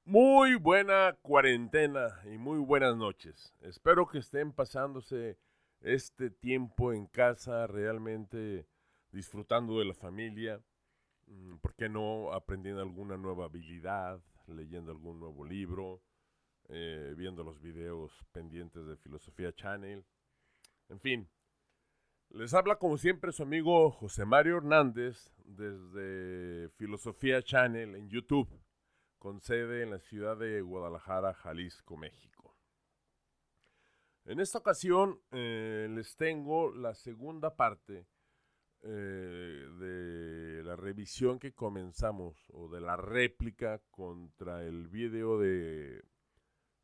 Muy buena cuarentena y muy buenas noches. Espero que estén pasándose este tiempo en casa realmente disfrutando de la familia. ¿Por qué no aprendiendo alguna nueva habilidad, leyendo algún nuevo libro, viendo los videos pendientes de Filosofía Channel? En fin, les habla como siempre su amigo José Mario Hernández desde Filosofía Channel en YouTube, con sede en la ciudad de Guadalajara, Jalisco, México. En esta ocasión les tengo la segunda parte de la revisión que comenzamos, o de la réplica contra el video de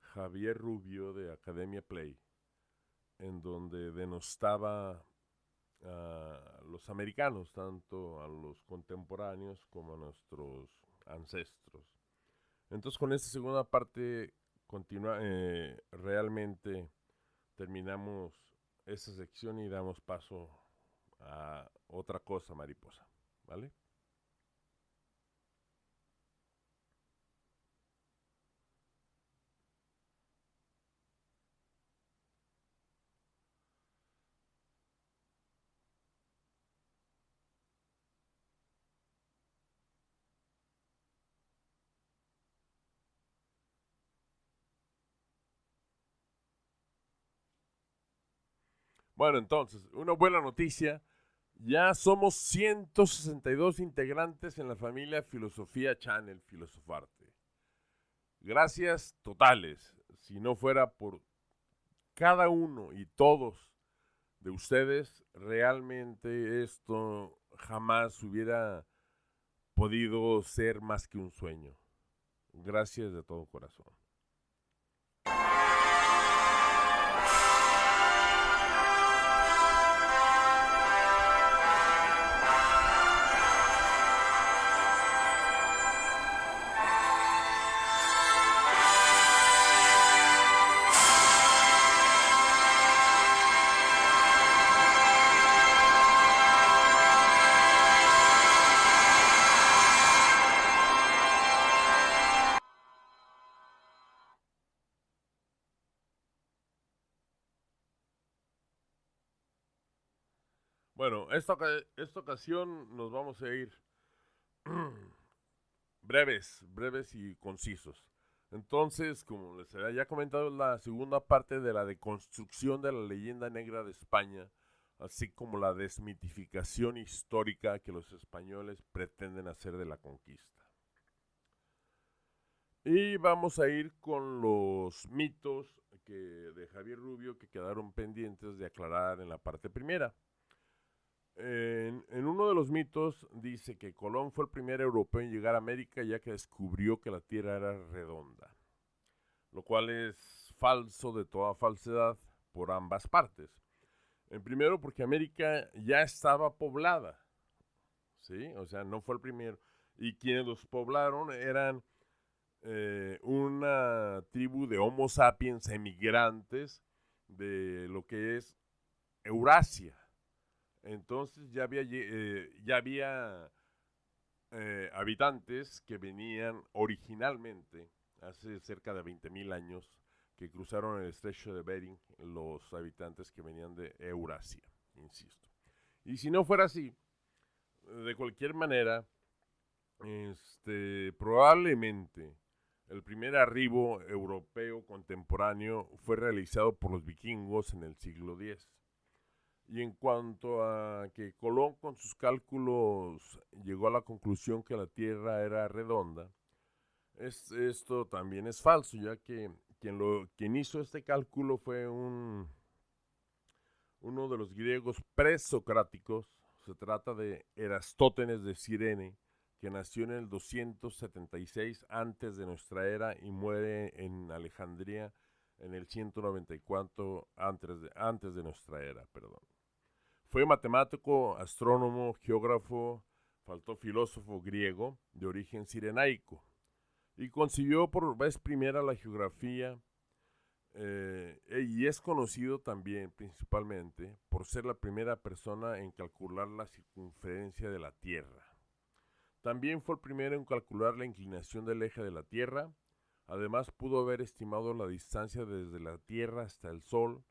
Javier Rubio de Academia Play, en donde denostaba a los americanos, tanto a los contemporáneos como a nuestros ancestros. Entonces con esta segunda parte realmente terminamos esta sección y damos paso a otra cosa, mariposa, ¿vale? Bueno, entonces, una buena noticia. Ya somos 162 integrantes en la familia Filosofía Channel Filosofarte. Gracias totales. Si no fuera por cada uno y todos de ustedes, realmente esto jamás hubiera podido ser más que un sueño. Gracias de todo corazón. Bueno, esta ocasión nos vamos a ir breves y concisos. Entonces, como les había ya comentado, la segunda parte de la deconstrucción de la leyenda negra de España, así como la desmitificación histórica que los españoles pretenden hacer de la conquista. Y vamos a ir con los mitos de Javier Rubio que quedaron pendientes de aclarar en la parte primera. En uno de los mitos dice que Colón fue el primer europeo en llegar a América ya que descubrió que la Tierra era redonda, lo cual es falso de toda falsedad por ambas partes. En primero porque América ya estaba poblada, ¿sí? O sea, no fue el primero. Y quienes los poblaron eran una tribu de Homo sapiens emigrantes de lo que es Eurasia. Entonces ya había habitantes que venían originalmente, hace cerca de 20.000 años, que cruzaron el estrecho de Bering, los habitantes que venían de Eurasia, insisto. Y si no fuera así, de cualquier manera, probablemente el primer arribo europeo contemporáneo fue realizado por los vikingos en el siglo X. Y en cuanto a que Colón con sus cálculos llegó a la conclusión que la Tierra era redonda, esto también es falso, ya que quien hizo este cálculo fue uno de los griegos presocráticos. Se trata de Erastótenes de Cirene, que nació en el 276 antes de nuestra era y muere en Alejandría en el 194 antes de nuestra era, perdón. Fue matemático, astrónomo, geógrafo, faltó filósofo griego de origen cirenaico y concibió por vez primera la geografía y es conocido también principalmente por ser la primera persona en calcular la circunferencia de la Tierra. También fue el primero en calcular la inclinación del eje de la Tierra, Además pudo haber estimado la distancia desde la Tierra hasta el Sol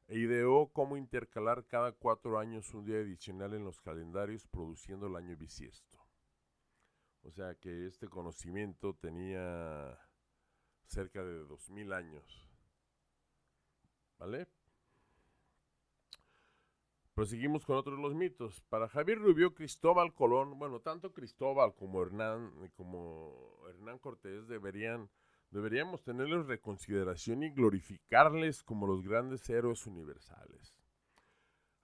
e ideó cómo intercalar cada 4 años un día adicional en los calendarios, produciendo el año bisiesto. O sea que este conocimiento tenía cerca de 2000 años. ¿Vale? Proseguimos con otros de los mitos. Para Javier Rubio, Cristóbal Colón, bueno, tanto Cristóbal como Hernán Cortés deberíamos tenerles reconsideración y glorificarles como los grandes héroes universales.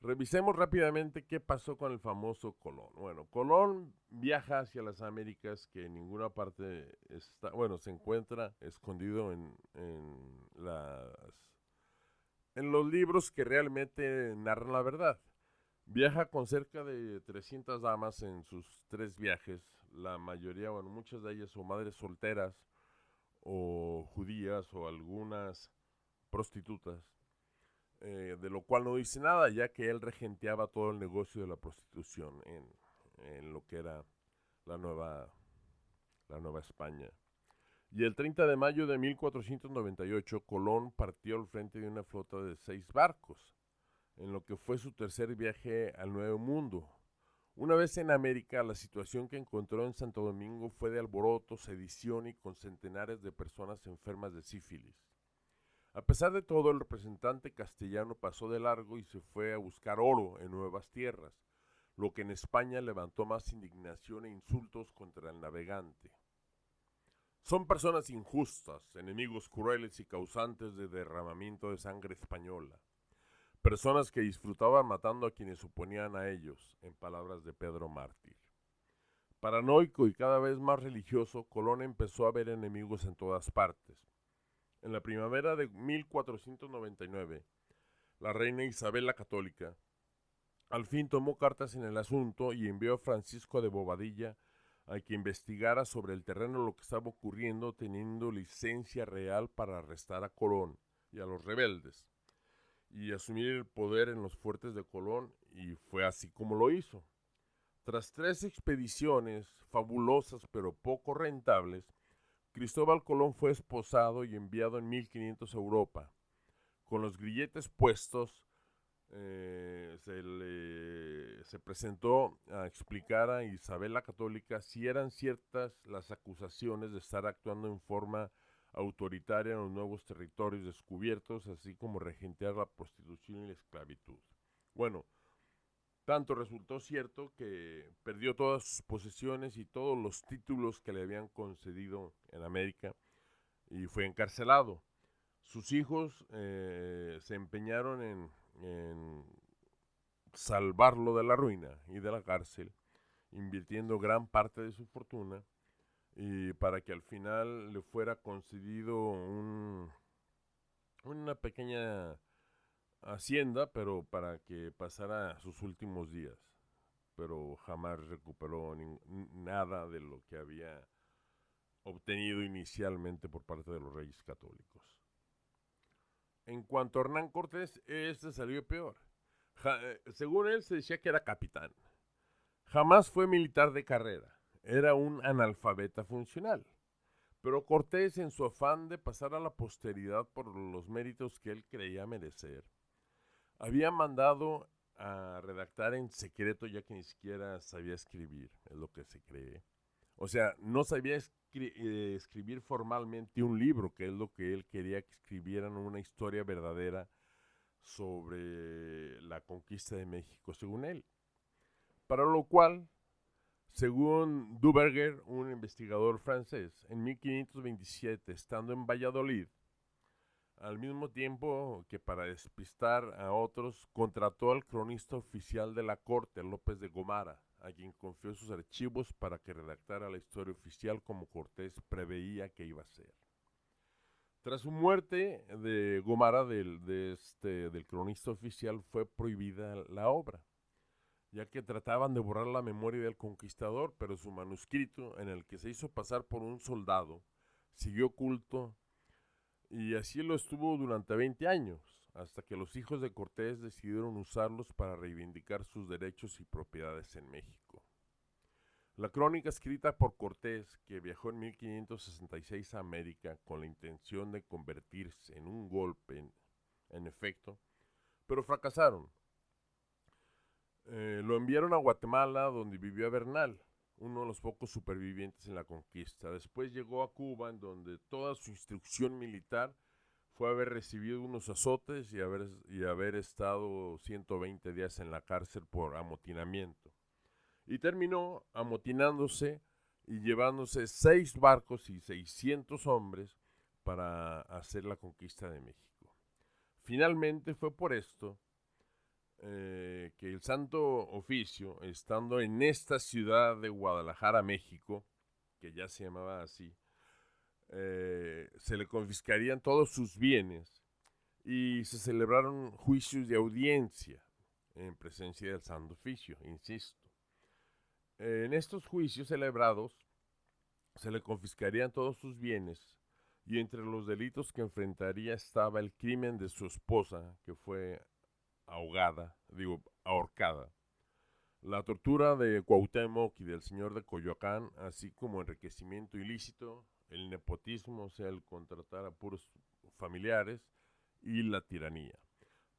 Revisemos rápidamente qué pasó con el famoso Colón. Bueno, Colón viaja hacia las Américas, que en ninguna parte está, bueno, se encuentra escondido en los libros que realmente narran la verdad. Viaja con cerca de 300 damas en sus 3 viajes, la mayoría, bueno, muchas de ellas son madres solteras o judías o algunas prostitutas, de lo cual no dice nada, ya que él regenteaba todo el negocio de la prostitución en lo que era la nueva, la Nueva España. Y el 30 de mayo de 1498, Colón partió al frente de una flota de 6 barcos, en lo que fue su tercer viaje al Nuevo Mundo. Una vez en América, la situación que encontró en Santo Domingo fue de alboroto, sedición y con centenares de personas enfermas de sífilis. A pesar de todo, el representante castellano pasó de largo y se fue a buscar oro en nuevas tierras, lo que en España levantó más indignación e insultos contra el navegante. Son personas injustas, enemigos crueles y causantes de derramamiento de sangre española. Personas que disfrutaban matando a quienes se oponían a ellos, en palabras de Pedro Mártir. Paranoico y cada vez más religioso, Colón empezó a ver enemigos en todas partes. En la primavera de 1499, la reina Isabel la Católica al fin tomó cartas en el asunto y envió a Francisco de Bobadilla a que investigara sobre el terreno lo que estaba ocurriendo, teniendo licencia real para arrestar a Colón y a los rebeldes y asumir el poder en los fuertes de Colón, y fue así como lo hizo. Tras 3 expediciones fabulosas pero poco rentables, Cristóbal Colón fue esposado y enviado en 1500 a Europa. Con los grilletes puestos, se presentó a explicar a Isabel la Católica si eran ciertas las acusaciones de estar actuando en forma autoritaria en los nuevos territorios descubiertos, así como regentear la prostitución y la esclavitud. Bueno, tanto resultó cierto que perdió todas sus posesiones y todos los títulos que le habían concedido en América y fue encarcelado. Sus hijos se empeñaron en salvarlo de la ruina y de la cárcel, invirtiendo gran parte de su fortuna y para que al final le fuera concedido una pequeña hacienda, pero para que pasara sus últimos días. Pero jamás recuperó nada de lo que había obtenido inicialmente por parte de los reyes católicos. En cuanto a Hernán Cortés, este salió peor. Según él, se decía que era capitán. Jamás fue militar de carrera. Era un analfabeta funcional. Pero Cortés, en su afán de pasar a la posteridad por los méritos que él creía merecer, había mandado a redactar en secreto, ya que ni siquiera sabía escribir, es lo que se cree. O sea, no sabía escribir formalmente un libro, que es lo que él quería que escribieran, una historia verdadera sobre la conquista de México, según él. Para lo cual, según Duverger, un investigador francés, en 1527, estando en Valladolid, al mismo tiempo que para despistar a otros, contrató al cronista oficial de la corte, López de Gomara, a quien confió sus archivos para que redactara la historia oficial como Cortés preveía que iba a ser. Tras su muerte de Gomara, del cronista oficial, fue prohibida la obra, ya que trataban de borrar la memoria del conquistador, pero su manuscrito, en el que se hizo pasar por un soldado, siguió oculto y así lo estuvo durante 20 años, hasta que los hijos de Cortés decidieron usarlos para reivindicar sus derechos y propiedades en México. La crónica escrita por Cortés, que viajó en 1566 a América con la intención de convertirse en un golpe, en efecto, pero fracasaron. Lo enviaron a Guatemala, donde vivió Bernal, uno de los pocos supervivientes en la conquista. Después llegó a Cuba, en donde toda su instrucción militar fue haber recibido unos azotes y haber estado 120 días en la cárcel por amotinamiento. Y terminó amotinándose y llevándose 6 barcos y 600 hombres para hacer la conquista de México. Finalmente fue por esto que el Santo Oficio, estando en esta ciudad de Guadalajara, México, que ya se llamaba así, se le confiscarían todos sus bienes y se celebraron juicios de audiencia en presencia del Santo Oficio, insisto. En estos juicios celebrados se le confiscarían todos sus bienes y entre los delitos que enfrentaría estaba el crimen de su esposa, que fue ahorcada, la tortura de Cuauhtémoc y del señor de Coyoacán, así como enriquecimiento ilícito, el nepotismo, o sea, el contratar a puros familiares, y la tiranía.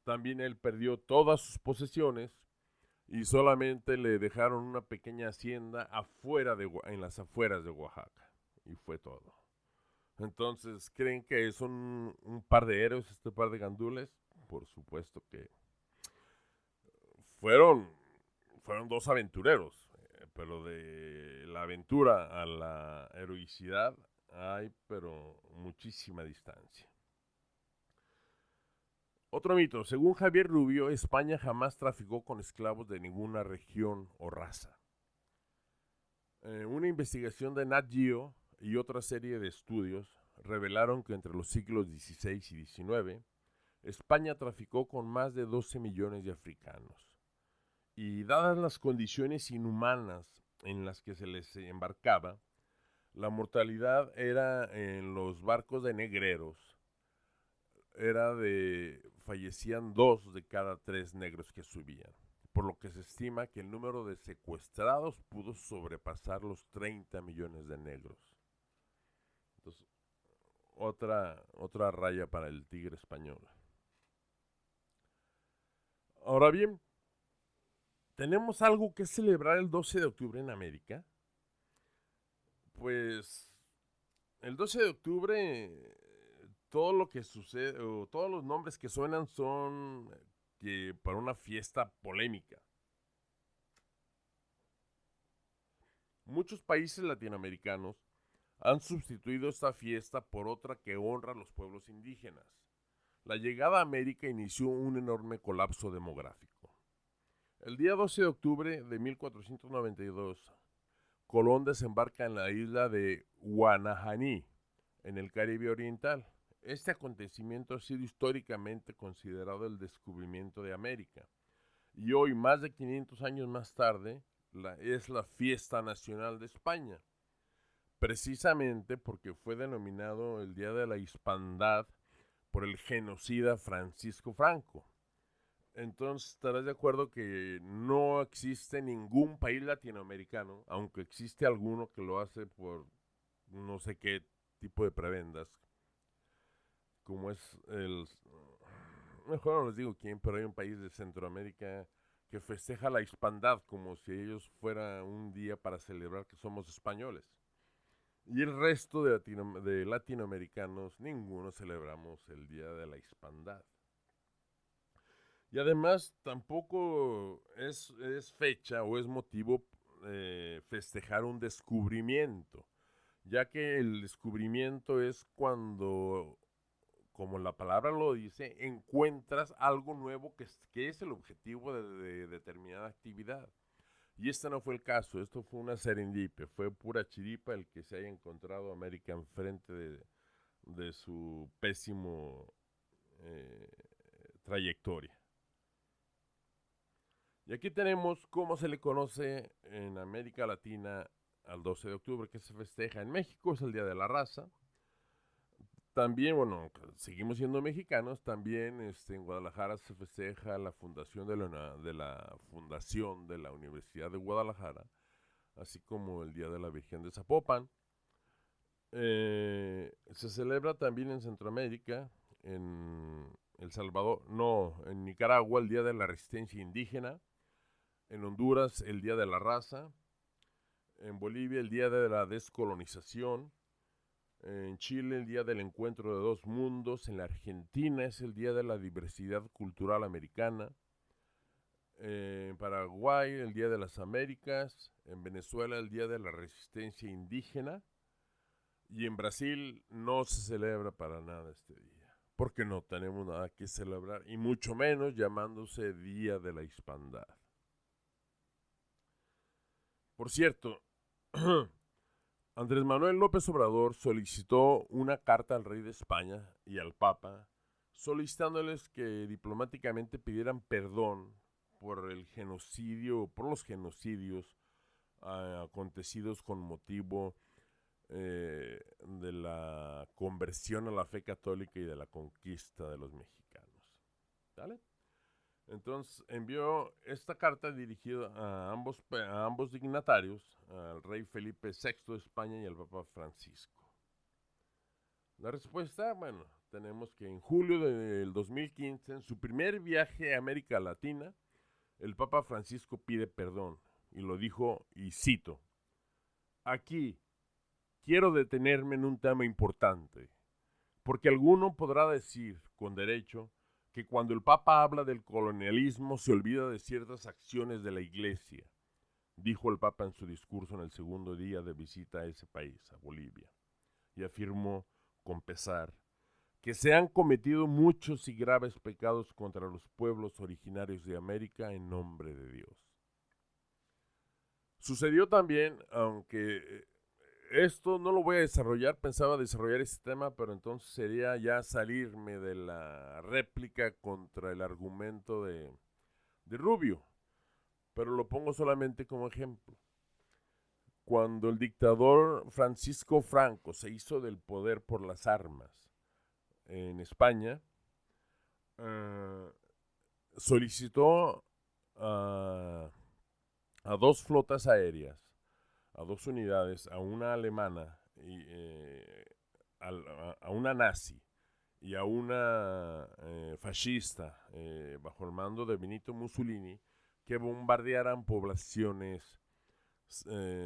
También él perdió todas sus posesiones y solamente le dejaron una pequeña hacienda en las afueras de Oaxaca, y fue todo. Entonces, ¿creen que son un par de héroes este par de gandules? Por supuesto que fueron, fueron dos aventureros, pero de la aventura a la heroicidad hay, pero muchísima distancia. Otro mito, según Javier Rubio, España jamás traficó con esclavos de ninguna región o raza. Una investigación de Nat Geo y otra serie de estudios revelaron que entre los siglos XVI y XIX, España traficó con más de 12 millones de africanos. Y dadas las condiciones inhumanas en las que se les embarcaba, la mortalidad era en los barcos de negreros, fallecían 2 de cada 3 negros que subían, por lo que se estima que el número de secuestrados pudo sobrepasar los 30 millones de negros. Entonces, otra raya para el tigre español. Ahora bien, ¿tenemos algo que celebrar el 12 de octubre en América? Pues el 12 de octubre, todo lo que sucede, o todos los nombres que suenan son para una fiesta polémica. Muchos países latinoamericanos han sustituido esta fiesta por otra que honra a los pueblos indígenas. La llegada a América inició un enorme colapso demográfico. El día 12 de octubre de 1492, Colón desembarca en la isla de Guanajaní, en el Caribe Oriental. Este acontecimiento ha sido históricamente considerado el descubrimiento de América. Y hoy, más de 500 años más tarde, es la fiesta nacional de España. Precisamente porque fue denominado el Día de la Hispanidad por el genocida Francisco Franco. Entonces, estarás de acuerdo que no existe ningún país latinoamericano, aunque existe alguno que lo hace por no sé qué tipo de prebendas, como es mejor no les digo quién, pero hay un país de Centroamérica que festeja la hispanidad como si ellos fuera un día para celebrar que somos españoles. Y el resto de latinoamericanos, ninguno celebramos el Día de la Hispanidad. Y además tampoco es fecha o es motivo festejar un descubrimiento, ya que el descubrimiento es cuando, como la palabra lo dice, encuentras algo nuevo que es el objetivo de determinada actividad. Y este no fue el caso, esto fue una serendipia, fue pura chiripa el que se haya encontrado América enfrente de su pésimo trayectoria. Y aquí tenemos cómo se le conoce en América Latina al 12 de octubre, que se festeja en México, es el Día de la Raza. También, bueno, seguimos siendo mexicanos, también en Guadalajara se festeja la fundación de la Fundación de la Universidad de Guadalajara, así como el Día de la Virgen de Zapopan. Se celebra también en Centroamérica, en El Salvador, no, en Nicaragua, el Día de la Resistencia Indígena, en Honduras, el Día de la Raza, en Bolivia, el Día de la Descolonización, en Chile, el Día del Encuentro de Dos Mundos, en la Argentina es el Día de la Diversidad Cultural Americana, en Paraguay, el Día de las Américas, en Venezuela, el Día de la Resistencia Indígena, y en Brasil no se celebra para nada este día, porque no tenemos nada que celebrar, y mucho menos llamándose Día de la Hispandad. Por cierto, Andrés Manuel López Obrador solicitó una carta al rey de España y al Papa, solicitándoles que diplomáticamente pidieran perdón por el genocidio, por los genocidios acontecidos con motivo de la conversión a la fe católica y de la conquista de los mexicanos. ¿Vale? Entonces envió esta carta dirigida a ambos dignatarios, al rey Felipe VI de España y al Papa Francisco. La respuesta, bueno, tenemos que en julio del 2015, en su primer viaje a América Latina, el Papa Francisco pide perdón y lo dijo, y cito, aquí quiero detenerme en un tema importante, porque alguno podrá decir, con derecho, que cuando el Papa habla del colonialismo se olvida de ciertas acciones de la Iglesia, dijo el Papa en su discurso en el segundo día de visita a ese país, a Bolivia, y afirmó con pesar que se han cometido muchos y graves pecados contra los pueblos originarios de América en nombre de Dios. Sucedió también, aunque esto no lo voy a desarrollar, pensaba desarrollar este tema, pero entonces sería ya salirme de la réplica contra el argumento de Rubio, pero lo pongo solamente como ejemplo. Cuando el dictador Francisco Franco se hizo del poder por las armas en España, solicitó a dos flotas aéreas, a dos unidades, a una alemana y a una nazi y a una fascista bajo el mando de Benito Mussolini, que bombardearan poblaciones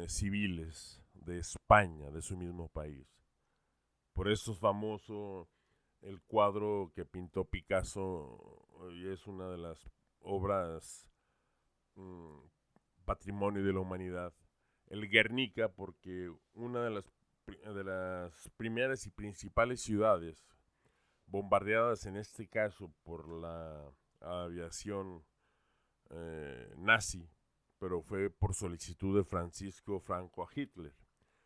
civiles de España, de su mismo país. Por eso es famoso el cuadro que pintó Picasso y es una de las obras patrimonio de la humanidad, el Guernica, porque una de las primeras y principales ciudades bombardeadas en este caso por la aviación nazi, pero fue por solicitud de Francisco Franco a Hitler.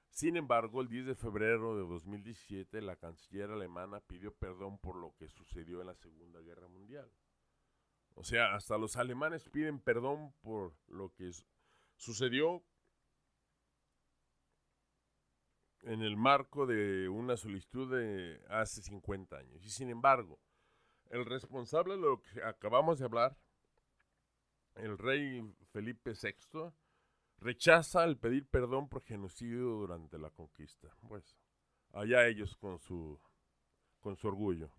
Sin embargo, el 10 de febrero de 2017, la canciller alemana pidió perdón por lo que sucedió en la Segunda Guerra Mundial. O sea, hasta los alemanes piden perdón por lo que sucedió en el marco de una solicitud de hace 50 años. Y sin embargo, el responsable de lo que acabamos de hablar, el rey Felipe VI, rechaza el pedir perdón por genocidio durante la conquista. Pues, allá ellos con su orgullo.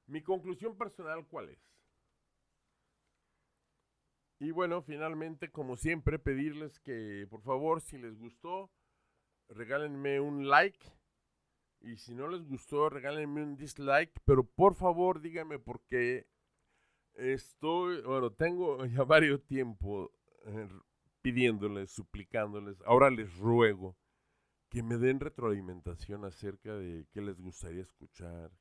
Mi conclusión personal, ¿cuál es? Y bueno, finalmente, como siempre, pedirles que, por favor, si les gustó, regálenme un like. Y si no les gustó, regálenme un dislike. Pero por favor, díganme por qué tengo ya varios tiempo pidiéndoles, suplicándoles. Ahora les ruego que me den retroalimentación acerca de qué les gustaría escuchar,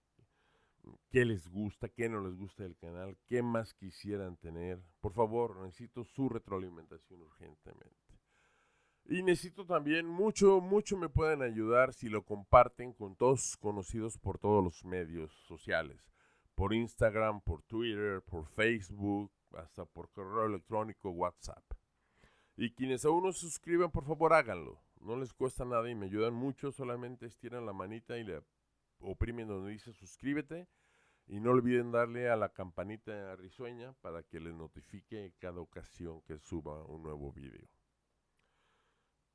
qué les gusta, qué no les gusta del canal, qué más quisieran tener. Por favor, necesito su retroalimentación urgentemente. Y necesito también mucho me pueden ayudar si lo comparten con todos sus conocidos por todos los medios sociales. Por Instagram, por Twitter, por Facebook, hasta por correo electrónico, WhatsApp. Y quienes aún no se suscriben, por favor háganlo. No les cuesta nada y me ayudan mucho. Solamente estiran la manita y le oprimen donde dice suscríbete. Y no olviden darle a la campanita risueña para que les notifique cada ocasión que suba un nuevo video.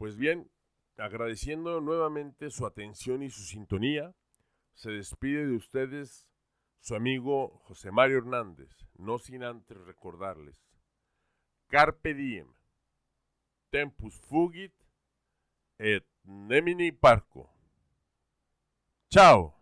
Pues bien, agradeciendo nuevamente su atención y su sintonía, se despide de ustedes su amigo José Mario Hernández, no sin antes recordarles: Carpe diem, tempus fugit, et nemini parco. Chao.